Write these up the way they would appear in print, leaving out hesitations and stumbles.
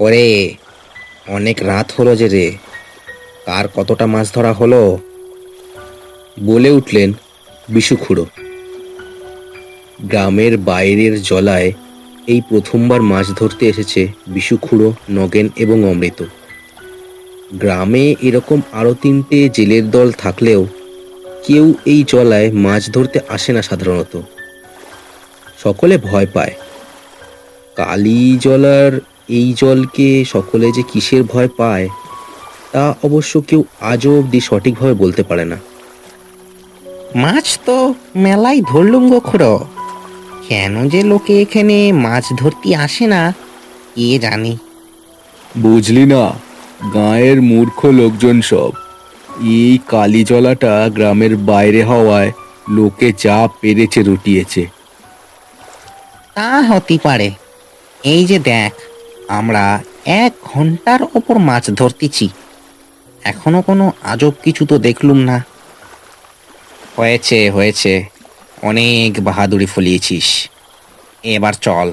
ওরে, অনেক রাত হলো যে রে। কার কতটা মাছ ধরা হলো? বলে উঠলেন বিশু খুড়ো। গ্রামের বাইরের জলায় এই প্রথমবার মাছ ধরতে এসেছে বিশু খুড়ো, নগেন এবং অমৃত। গ্রামে এরকম আরো তিনটে জেলের দল থাকলেও কেউ এই জলায় মাছ ধরতে আসে না সাধারণত। সকলে ভয় পায়। কালী জলার এই জলকে সকলে যে কিসের ভয় পায় তা অবশ্য কেউ আজও অবধি সঠিকভাবে বলতে পারে না। মাছ তো মেলাই ধরলুম গো খুড়ো। কেন যে লোকে এখানে মাছ ধরতে আসে না কে জানে। বুঝলি না, গাঁয়ের মূর্খ লোকজন সব। এই কালীজলাটা গ্রামের বাইরে হওয়ায় লোকে যা পেরেছে রুটিয়েছে। তা হতে পারে। এই যে দেখ, আমরা 1 ঘন্টার ওপর মাছ ধরতেছি, এখনো কোনো আজব কিছু তো দেখলুম না। হয়েছে হয়েছে, অনেক বাহাদুরি ফলিয়েছিস। এবার চল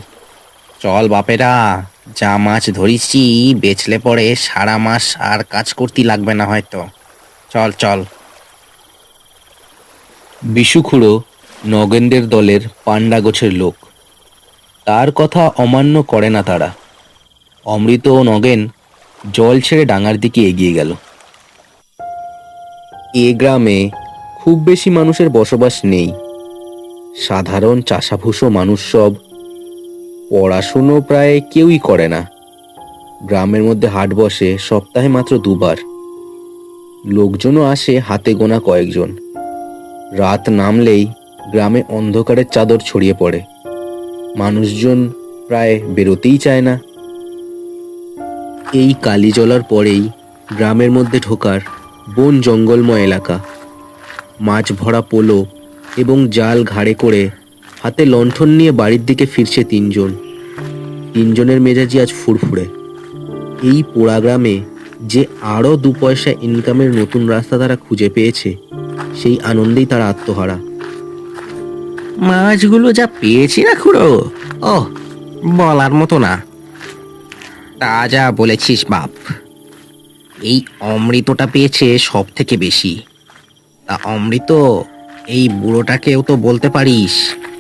চল বাপেরা, যা মাছ ধরিছি বেচলে পরে সারা মাস আর কাজ করতে লাগবে না হয়তো। চল চল। বিশু খুড়ো নগেনদের দলের পান্ডা গোছের লোক। তার কথা অমান্য করে না তারা। অমৃত ও নগেন জল ছেড়ে ডাঙার দিকে এগিয়ে গেল। এ গ্রামে খুব বেশি মানুষের বসবাস নেই। সাধারণ চাষাভুষো মানুষ সব। পড়াশুনো প্রায় কেউই করে না। গ্রামের মধ্যে হাট বসে সপ্তাহে মাত্র 2 বার। লোকজনও আসে হাতে গোনা কয়েকজন। রাত নামলেই গ্রামে অন্ধকারের চাদর ছড়িয়ে পড়ে। মানুষজন প্রায় বেরোতেই চায় না। এই কালীজলার পরেই গ্রামের মধ্যে ঢোকার বন জঙ্গলময় এলাকা। মাছ ভরা পোলো এবং জাল ঘাড়ে করে হাতে লণ্ঠন নিয়ে বাড়ির দিকে ফিরছে 3 জন। 3 জনের মেজাজি আজ ফুরফুরে। এই পোড়া গ্রামে যে আরও 2 পয়সা ইনকামের নতুন রাস্তা তারা খুঁজে পেয়েছে, সেই আনন্দেই তারা আত্মহারা। মাছগুলো যা পেয়েছি না খুড়ো, ও বলার মতো না। তা যা বলেছিস বাপ। এই অমৃতটা পেয়েছে সব থেকে বেশি। তা অমৃত, এই বুড়োটাকেও তো বলতে পারিস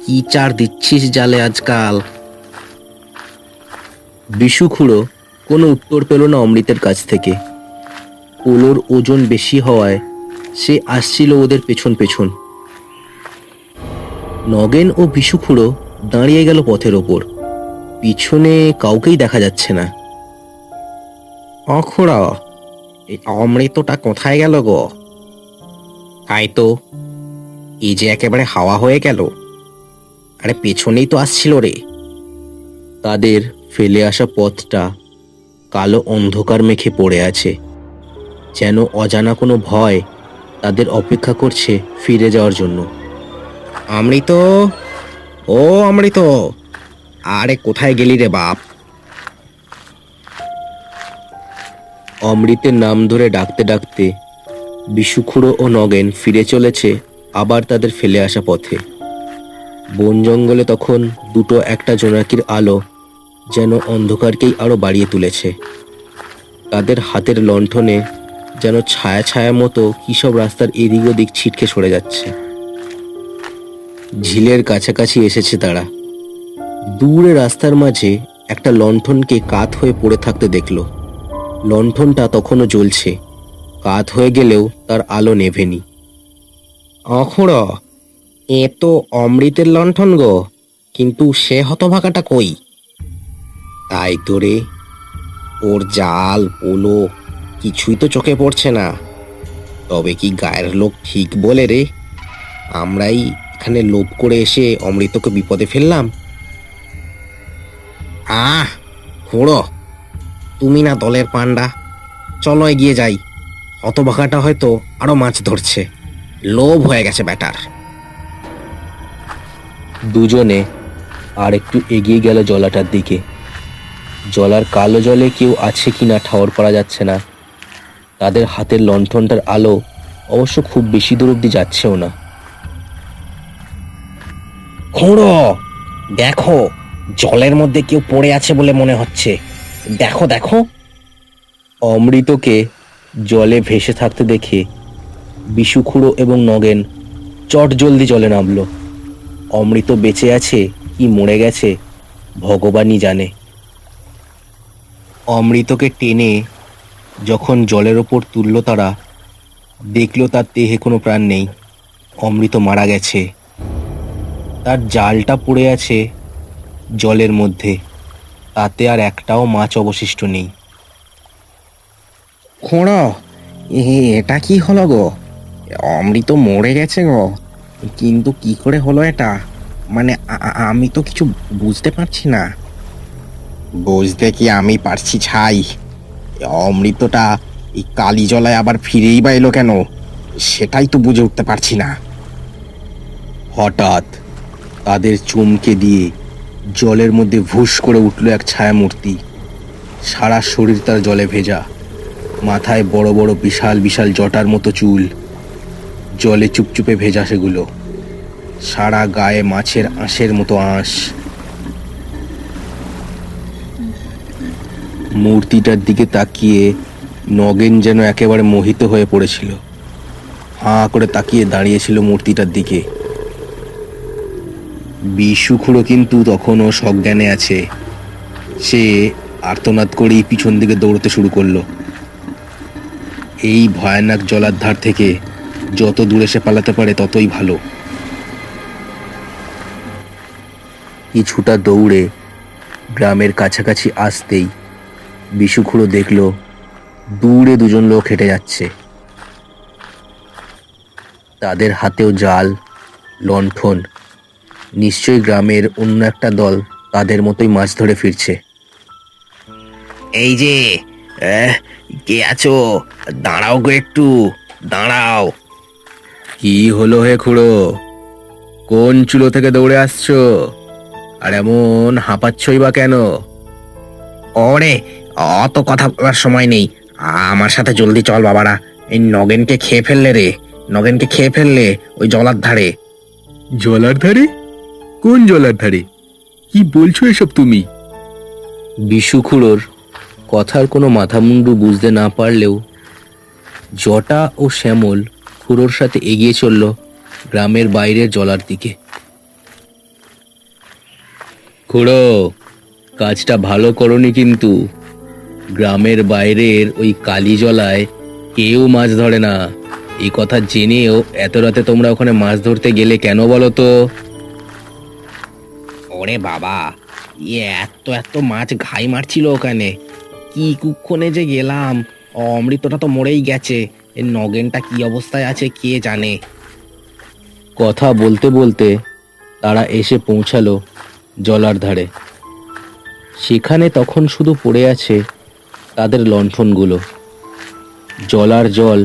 কি চার দিচ্ছিস জালে আজকাল। বিশু খুড়ো কোনো উত্তর পেল না অমৃতের কাছ থেকে। পোলোর ওজন বেশি হওয়ায় সে আসছিল ওদের পেছন পেছন। নগেন ও বিশু খুড়ো দাঁড়িয়ে গেল পথের ওপর। পিছনে কাউকেই দেখা যাচ্ছে না। ও খুড়ো, এই অমৃতটা কোথায় গেল গো? তাই তো, এই যে একেবারে হাওয়া হয়ে গেল। আরে পেছনেই তো আসছিল রে। তাদের ফেলে আসা পথটা কালো অন্ধকার মেখে পড়ে আছে। যেন অজানা কোনো ভয় তাদের অপেক্ষা করছে ফিরে যাওয়ার জন্য। অমৃত, ও অমৃত, আরে কোথায় গেলি রে বাপ? অমৃতের নাম ধরে ডাকতে ডাকতে বিশু খুড়ো ও নগেন ফিরে চলেছে আবার তাদের ফেলে আসা পথে। বন জঙ্গলে তখন দুটো একটা জোনাকির আলো যেন অন্ধকারকেই আরো বাড়িয়ে তুলেছে। তাদের হাতের লণ্ঠনে যেন ছায়া ছায়া মতো কিসব রাস্তার এদিক ওদিক ছিটকে সরে যাচ্ছে। ঝিলের কাছাকাছি এসেছে তারা। দূরে রাস্তার মাঝে একটা লণ্ঠনকে কাত হয়ে পড়ে থাকতে দেখলো। লণ্ঠনটা তখনও জ্বলছে। কাত হয়ে গেলেও তার আলো নেভেনি। অখুড়ো, এ তো অমৃতের লণ্ঠন গো, কিন্তু সে হতভাগাটা কই? তাই তো রে, ওর জাল পোলো কিছুই তো চোখে পড়ছে না। তবে কি গায়ের লোক ঠিক বলে রে? আমরাই এখানে লোভ করে এসে অমৃতকে বিপদে ফেললাম। খুড়ো, তুমি না দলের পান্ডা, চলো এগিয়ে যাই। হতভাগাটা হয়তো আরো মাছ ধরছে, লোভ হয়ে গেছে ব্যাটার। দুজনে আর একটু এগিয়ে গেল জলাটার দিকে। জলার কালো জলে কেউ আছে কিনা ঠাওর করা যাচ্ছে না। তাদের হাতের লণ্ঠনটার আলো অবশ্য খুব বেশি দূর অব্দি যাচ্ছেও না। খুড়ো, দেখো, জলের মধ্যে কেউ পড়ে আছে বলে মনে হচ্ছে। দেখো দেখো। অমৃতকে জলে ভেসে থাকতে দেখে বিশুখুড়ো এবং নগেন চট জলদি জলে নামলো। অমৃত বেঁচে আছে কি মরে গেছে ভগবানই জানে। অমৃতকে টেনে যখন জলের ওপর তুলল তারা, দেখলো তার দেহে কোনো প্রাণ নেই। অমৃত মারা গেছে। তার জালটা পড়ে আছে জলের মধ্যে, তাতে আর একটাও মাছ অবশিষ্ট নেই। খুড়ো, এটা কি হলো গো? অমৃত মরে গেছে গো, কিন্তু কি করে হলো এটা? মানে আমি তো কিছু বুঝতে পারছি না। বুঝতে কি আমি পারছি ছাই? অমৃতটা এই কালী জলায় আবার ফিরেই বা এলো কেন, সেটাই তো বুঝে উঠতে পারছি না। হঠাৎ তাদের চমকে দিয়ে জলের মধ্যে ভুস করে উঠল এক ছায়ামূর্তি। সারা শরীর তার জলে ভেজা, মাথায় বড় বড় বিশাল বিশাল জটার মতো চুল, জলে চুপচুপে ভেজা সেগুলো, সারা গায়ে মাছের আঁশের মতো আঁশ। মূর্তিটার দিকে তাকিয়ে নগেন যেন একেবারে মোহিত হয়ে পড়েছিল। হাঁ করে তাকিয়ে দাঁড়িয়েছিল মূর্তিটার দিকে। বিশুখুড়ো কিন্তু তখনও সজ্ঞানে আছে। সে আর্তনাদ করেই পিছন দিকে দৌড়তে শুরু করলো। এই ভয়ানক জলার ধার থেকে যত দূরে সে পালাতে পারে ততই ভালো। কিছুটা দৌড়ে গ্রামের কাছাকাছি আসতেই বিশুখুড়ো দেখল দূরে দুজন লোক হেঁটে যাচ্ছে। তাদের হাতেও জাল, লণ্ঠন। নিশ্চয়ই গ্রামের অন্য একটা দল তাদের মতোই মাছ ধরে ফিরছে। এই যে, কে আছো? দাঁড়াও গো, একটু দাঁড়াও। কি হলো হে খুড়ো? কোন চুলো থেকে দৌড়ে আসছো? আর এমন হাঁপাচ্ছই বা কেন? ওরে, অত কথা বলার সময় নেই। আমার সাথে জলদি চল বাবারা। এই নগেনকে খেয়ে ফেললে রে, নগেনকে খেয়ে ফেললে ওই জলার ধারে। জলার ধারে? কোন জলার ধারে? কি বলছো এসব তুমি? বিশুখুড়োর কথার কোনো মাথামুন্ডু বুঝতে না পারলেও জটা ও শ্যামল খুড়োর সাথে এগিয়ে চলল গ্রামের বাইরের জলার দিকে। খুড়ো, কাজটা ভালো করনি কিন্তু। গ্রামের বাইরের ওই কালী জলায় কেউ মাছ ধরে না। এই কথা জেনেও এত রাতে তোমরা ওখানে মাছ ধরতে গেলে কেন বলো তো? ওরে বাবা, এত এত মাছ ঘাই মারছিল ওখানে। কি কুক্ষণে যে গেলাম, অমৃতটা তো মরেই গেছে। এই নগেনটা কি অবস্থায় আছে কে জানে। কথা বলতে বলতে তারা এসে পৌঁছালো জলার ধারে। সেখানে তখন শুধু পড়ে আছে তাদের লণ্ঠনগুলো। জলার জল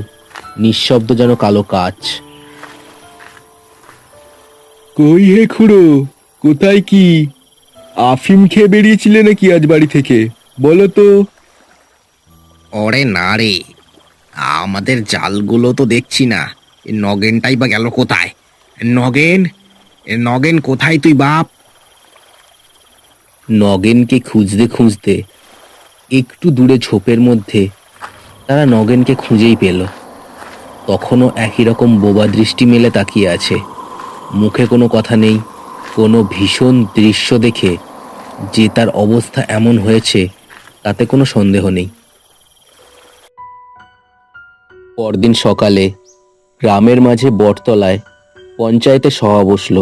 নিঃশব্দ যেন কালো কাচ। কই হে খুড়ো, কোথায় কি? আফিম খেয়ে বেরিয়েছিলে নাকি আজ বাড়ি থেকে? বলো তো। ওরে না রে, আমাদের জালগুলো তো দেখছি না। এ নগেনটাই বা গেল কোথায়? নগেন, নগেন কোথায় তুই বাপ? নগেনকে খুঁজতে খুঁজতে একটু দূরে ঝোপের মধ্যে তারা নগেনকে খুঁজেই পেল। তখনও একই রকম বোবা দৃষ্টি মেলে তাকিয়ে আছে। মুখে কোনো কথা নেই। কোনো ভীষণ দৃশ্য দেখে যে তার অবস্থা এমন হয়েছে তাতে কোনো সন্দেহ নেই। পরদিন সকালে গ্রামের মাঝে বটতলায় পঞ্চায়েতের সভা বসল।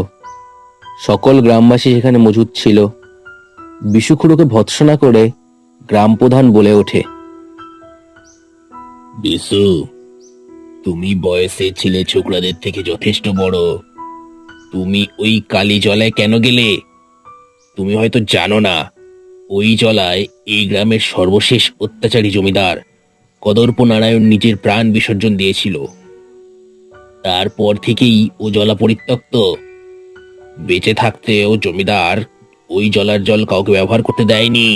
সকল গ্রামবাসী সেখানে মজুদ ছিল। বিশুখুড়োকে ভৎসনা করে গ্রাম প্রধান বলে ওঠে, বিশু, তুমি বয়সে ছেলে ছোকরাদের থেকে যথেষ্ট বড়। তুমি ওই কালী জলায় কেন গেলে? তুমি হয়তো জানো না, ওই জলায় এই গ্রামের সর্বশেষ অত্যাচারী জমিদার কদর্প নারায়ণ নিজের প্রাণ বিসর্জন দিয়েছিল। তারপর থেকেই ও জলা পরিত্যক্ত। বেঁচে থাকতে ও জমিদার ওই জলার জল কাউকে ব্যবহার করতে দেয়নি।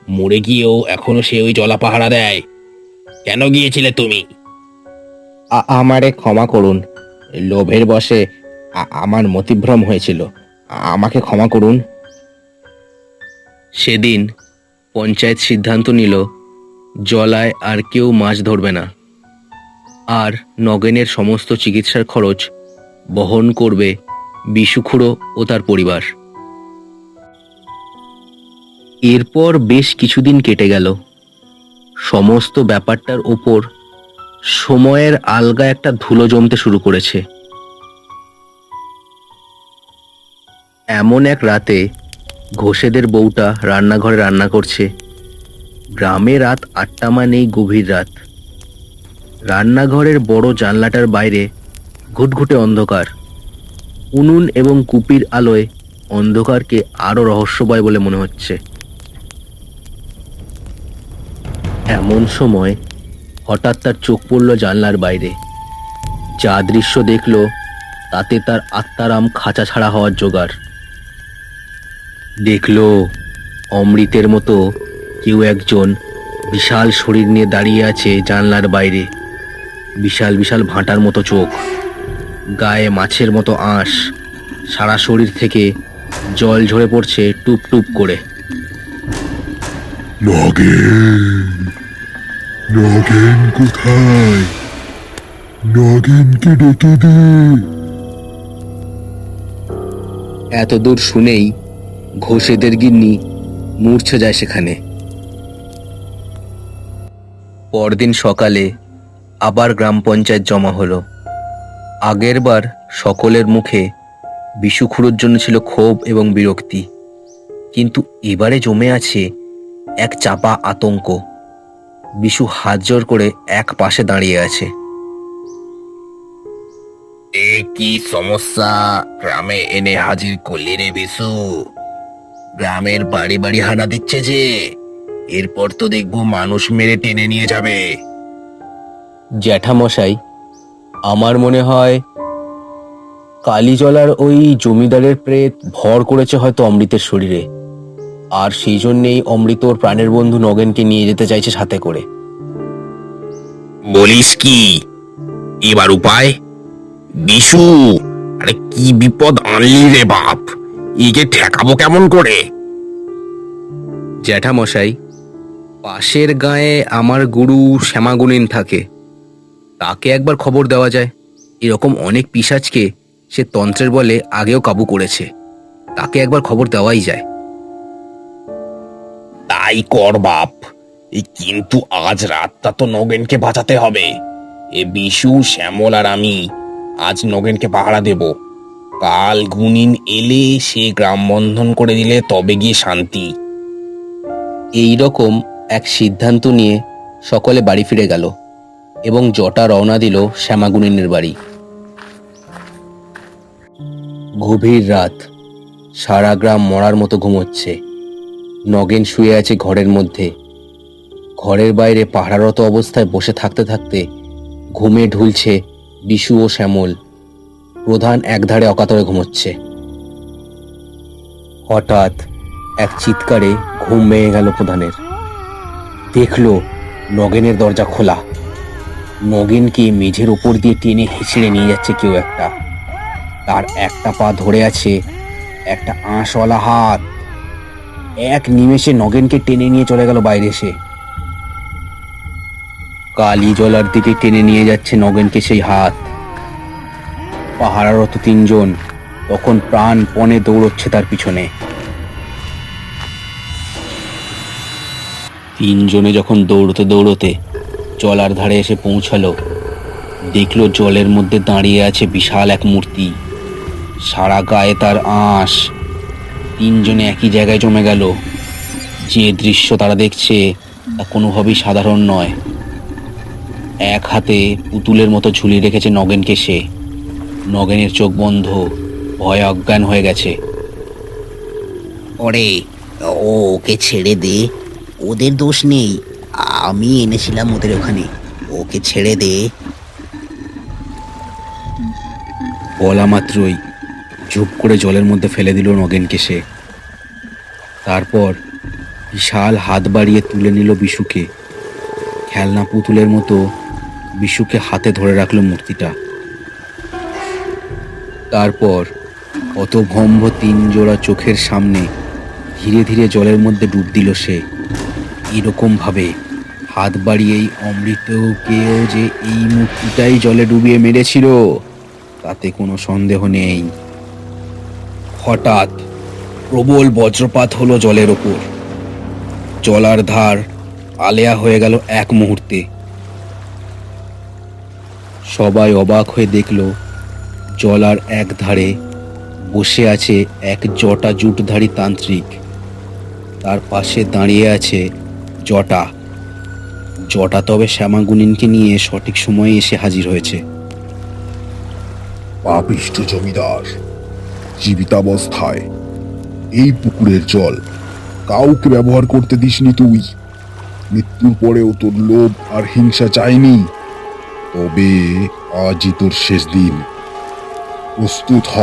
মরে গিয়েও এখনো সে ওই জলা পাহারা দেয়। কেন গিয়েছিলে তুমি? আমারে ক্ষমা করুন। লোভের বশে আমার মতিভ্রম হয়েছিল। আমাকে ক্ষমা করুন। সেদিন পঞ্চায়েত সিদ্ধান্ত নিল জলায় আর কেউ মাছ ধরবে না, আর নগেনের সমস্ত চিকিৎসার খরচ বহন করবে বিশুখুড়ো ও তার পরিবার। এরপর বেশ কিছুদিন কেটে গেল। সমস্ত ব্যাপারটার ওপর সময়ের আলগা একটা ধুলো জমতে শুরু করেছে। এমন এক রাতে ঘোষেদের বউটা রান্নাঘরে রান্না করছে। গ্রামে রাত 8টা মানেই গভীর রাত। রান্নাঘরের বড় জানলাটার বাইরে ঘুটঘুটে অন্ধকার। উনুন এবং কুপির আলোয় অন্ধকারকে আরো রহস্যময় বলে মনে হচ্ছে। এমন সময় হঠাৎ তার চোখ পড়ল জানলার বাইরে। যা দৃশ্য দেখল তাতে তার আত্মারাম খাঁচা ছাড়া হওয়ার জোগাড়। দেখল অমৃতের মতো কেউ একজন বিশাল শরীর নিয়ে দাঁড়িয়ে আছে জানলার বাইরে। বিশাল বিশাল ভাঁটার মতো চোখ, গায়ে মাছের মতো আঁশ, সারা শরীর থেকে জল ঝরে পড়ছে টুপ টুপ করে। নগেন, নগেন কোথায়? নগেনকে ডেকে দে। এত দূর শুনেই ঘোষেদের গিন্নি মূর্ছা যায় সেখানে। পরদিন সকালে আবার গ্রাম পঞ্চায়েত জমা হলো। আগেরবার সকলের মুখে বিশুখুড়োর জন্য ছিল ক্ষোভ এবং বিরক্তি, কিন্তু এবারে জমে আছে এক চাপা আতঙ্ক। বিশু হাত জোর করে এক পাশে দাঁড়িয়ে আছে। এ কি সমস্যা গ্রামে এনে হাজির করলি রে বিশু? গ্রামের বাড়ি বাড়ি হানা দিচ্ছে যে, এরপর তো দেখবো মানুষ মেরে টেনে নিয়ে যাবে। জ্যাঠামশাই, আমার মনে হয় কালীজলার ওই জমিদারের প্রেত ভর করেছে হয়তো অমৃতের শরীরে, আর সেই জন্যেই অমৃত ওর প্রাণের বন্ধু নগেনকে নিয়ে যেতে চাইছে সাথে করে। বলিস কি? এবার উপায়? বিশু, আরে কি বিপদ আনলি রে বাপ, একে ঠেকাবো কেমন করে? জ্যাঠামশাই, পাশের গাঁয়ে আমার গুরু শ্যামাগুনিন থাকে, তাকে একবার খবর দেওয়া যায়। এরকম অনেক পিশাচকে সে তন্ত্রের বলে আগেও কাবু করেছে, তাকে একবার খবর দেওয়াই যায়। তাই কর বাপ, কিন্তু আজ রাতটা তো নগেনকে বাঁচাতে হবে। এ বিশু, শ্যামল আর আমি আজ নগেনকে পাহারা দেব। কাল গুনিন এলে সে গ্রাম বন্ধন করে দিলে তবে গিয়ে শান্তি। এই রকম এক সিদ্ধান্ত নিয়ে সকলে বাড়ি ফিরে গেল এবং জটা রওনা দিল শ্যামাগুনিনের বাড়ি। গভীর রাত, সারা গ্রাম মরার মতো ঘুমোচ্ছে। নগেন শুয়ে আছে ঘরের মধ্যে। ঘরের বাইরে পাহারারত অবস্থায় বসে থাকতে থাকতে ঘুমে ঢুলছে বিশু ও শ্যামল। প্রধান একধারে অকাতরে ঘুমোচ্ছে। হঠাৎ এক চিৎকারে ঘুম ভেঙে গেল প্রধানের। দেখল নগেনের দরজা খোলা। নগেনকে মেঝের ওপর দিয়ে টেনে হেঁচড়ে নিয়ে যাচ্ছে কেউ একটা। তার একটা পা ধরে আছে একটা আঁশওয়ালা হাত। এক নিমেষে নগেনকে টেনে নিয়ে চলে গেল বাইরে। সে কালীজলার দিকে টেনে নিয়ে যাচ্ছে নগেনকে সেই হাত। পাহারারত 3 জন তখন প্রাণপণে দৌড়চ্ছে তার পিছনে। 3 জনে যখন দৌড়তে দৌড়তে জলার ধারে এসে পৌঁছালো, দেখলো জলের মধ্যে দাঁড়িয়ে আছে বিশাল এক মূর্তি। সারা গায়ে তার আঁশ। 3 জনে একই জায়গায় জমে গেল। যে দৃশ্য তারা দেখছে তা কোনোভাবেই সাধারণ নয়। এক হাতে পুতুলের মতো ঝুলিয়ে রেখেছে নগেনকে সে। নগেনের চোখ বন্ধ, ভয়ে অজ্ঞান হয়ে গেছে। ওরে, ওকে ছেড়ে দে, ওদের দোষ নেই, আমি এনেছিলাম ওদের ওখানে, ওকে ছেড়ে দে। বলা মাত্রই চুপ করে জলের মধ্যে ফেলে দিল নগেনকে সে। তারপর বিশাল হাত বাড়িয়ে তুলে নিল বিশুকে। খেলনা পুতুলের মতো বিশুকে হাতে ধরে রাখলো মূর্তিটা। তারপর হতভম্ব 3 জোড়া চোখের সামনে ধীরে ধীরে জলের মধ্যে ডুব দিল সে। এরকম ভাবে হাত বাড়িয়েই অমৃতকেও যে এই মূর্তিটাই জলে ডুবিয়ে মেরেছিল তাতে কোনো সন্দেহ নেই। হঠাৎ প্রবল বজ্রপাত হলো জলের ওপর। জলার ধার আলেয়া হয়ে গেল এক মুহূর্তে। সবাই অবাক হয়ে দেখল জলার এক ধারে বসে আছে এক জটা জুটধারী তান্ত্রিক। তার পাশে দাঁড়িয়ে আছে জটা। জটা তবে শ্যামাগুনিনকে নিয়ে সঠিক সময়ে এসে হাজির হয়েছে। পাপিষ্ঠ জমিদার, জীবিতাবস্থায় এই পুকুরের জল কাউকে ব্যবহার করতে দিসনি তুই। মৃত্যুর পরেও তোর লোভ আর হিংসা চাইনি। তবে আজই তোর শেষ দিন, প্রস্তুত হ।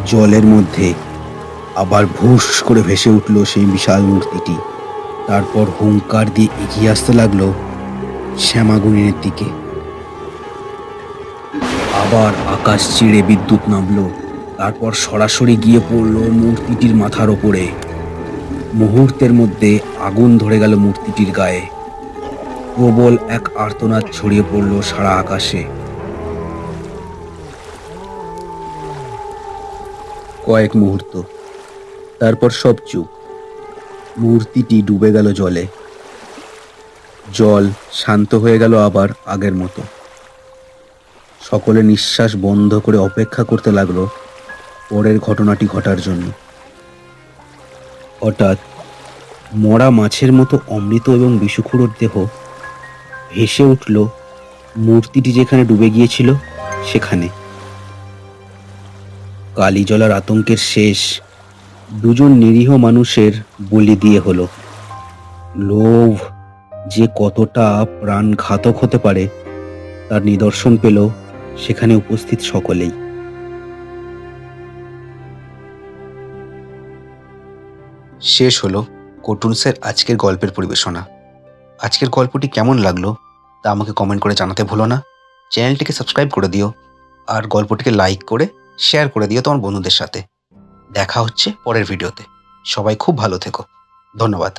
জলের মধ্যে আবার ভুস করে ভেসে উঠল সেই বিশাল মূর্তিটি। তারপর হুঙ্কার দিয়ে এগিয়ে আসতে লাগলো শ্যামাগুনিনের দিকে। আবার আকাশ চিড়ে বিদ্যুৎ নামলো। তারপর সরাসরি গিয়ে পড়ল মূর্তিটির মাথার ওপরে। মুহূর্তের মধ্যে আগুন ধরে গেল মূর্তিটির গায়ে। প্রবল এক আর্তনাদ ছড়িয়ে পড়ল সারা আকাশে। কয়েক মুহূর্ত, তারপর সব চুপ। মূর্তিটি ডুবে গেল জলে। জল শান্ত হয়ে গেল আবার আগের মতো। সকলে নিঃশ্বাস বন্ধ করে অপেক্ষা করতে লাগলো পরের ঘটনাটি ঘটার জন্য। হঠাৎ মরা মাছের মতো অমৃত এবং বিষুখুড়োর দেহ ভেসে উঠল মূর্তিটি যেখানে ডুবে গিয়েছিল সেখানে। কালীজলার আতঙ্কের শেষ। দুজন নিরীহ মানুষের বলি দিয়ে হলো। লোভ যে কতটা প্রাণঘাতক হতে পারে তার নিদর্শন পেল সেখানে উপস্থিত সকলেই। শেষ হলো কটুন্সের আজকের গল্পের পরিবেশনা। আজকের গল্পটি কেমন লাগলো তা আমাকে কমেন্ট করে জানাতে ভুলো না। চ্যানেলটিকে সাবস্ক্রাইব করে দিও আর গল্পটিকে লাইক করে শেয়ার করে দিও তোমার বন্ধুদের সাথে। দেখা হচ্ছে পরের ভিডিওতে। সবাই খুব ভালো থেকো। ধন্যবাদ।